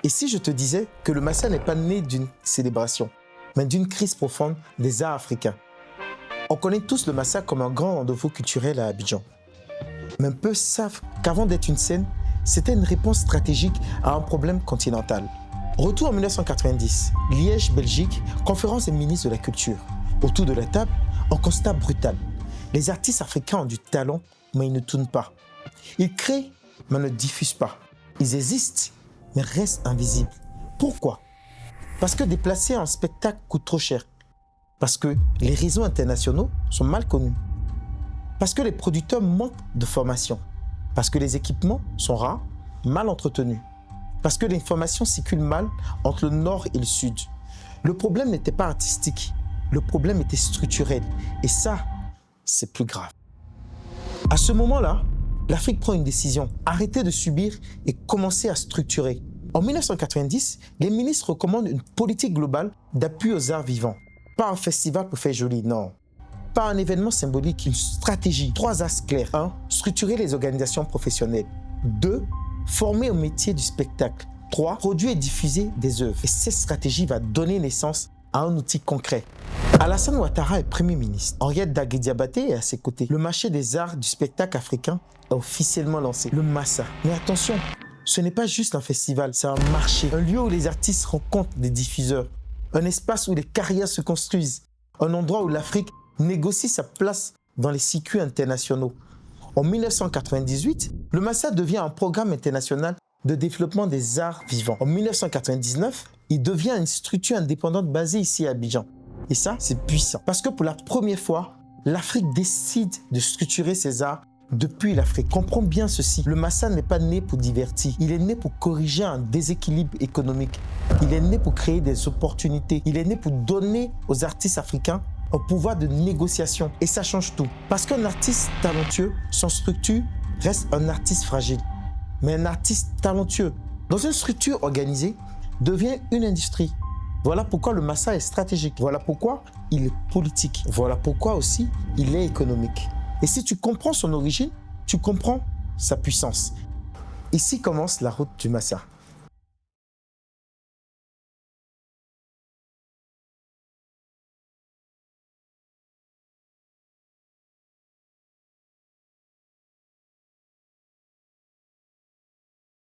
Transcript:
Et si je te disais que le Massa n'est pas né d'une célébration, mais d'une crise profonde des arts africains? On connaît tous le Massa comme un grand rendez-vous culturel à Abidjan. Mais peu savent qu'avant d'être une scène, c'était une réponse stratégique à un problème continental. Retour en 1990, Liège, Belgique, conférence des ministres de la Culture. Autour de la table, un constat brutal. Les artistes africains ont du talent, mais ils ne tournent pas. Ils créent, mais ne diffusent pas. Ils existent, mais restent invisibles. Pourquoi? Parce que déplacer un spectacle coûte trop cher. Parce que les réseaux internationaux sont mal connus. Parce que les producteurs manquent de formation. Parce que les équipements sont rares, mal entretenus. Parce que l'information circule mal entre le nord et le sud. Le problème n'était pas artistique, le problème était structurel. Et ça, c'est plus grave. À ce moment-là, l'Afrique prend une décision, arrêter de subir et commencer à structurer. En 1990, les ministres recommandent une politique globale d'appui aux arts vivants. Pas un festival pour faire joli, non. Pas un événement symbolique, une stratégie. 3 axes clairs. 1. Structurer les organisations professionnelles. 2. Former au métier du spectacle. 3. Produire et diffuser des œuvres. Et cette stratégie va donner naissance à un outil concret. Alassane Ouattara est Premier ministre. Henriette Dagué-Diabaté est à ses côtés. Le marché des arts du spectacle africain est officiellement lancé. Le Massa. Mais attention, ce n'est pas juste un festival, c'est un marché. Un lieu où les artistes rencontrent des diffuseurs. Un espace où les carrières se construisent. Un endroit où l'Afrique négocie sa place dans les circuits internationaux. En 1998, le Massa devient un programme international de développement des arts vivants. En 1999, il devient une structure indépendante basée ici à Abidjan. Et ça, c'est puissant. Parce que pour la première fois, l'Afrique décide de structurer ses arts depuis l'Afrique. Comprends bien ceci, le Massa n'est pas né pour divertir. Il est né pour corriger un déséquilibre économique. Il est né pour créer des opportunités. Il est né pour donner aux artistes africains un pouvoir de négociation. Et ça change tout. Parce qu'un artiste talentueux, sans structure, reste un artiste fragile. Mais un artiste talentueux, dans une structure organisée, devient une industrie. Voilà pourquoi le Massa est stratégique. Voilà pourquoi il est politique. Voilà pourquoi aussi il est économique. Et si tu comprends son origine, tu comprends sa puissance. Ici commence la route du Massa.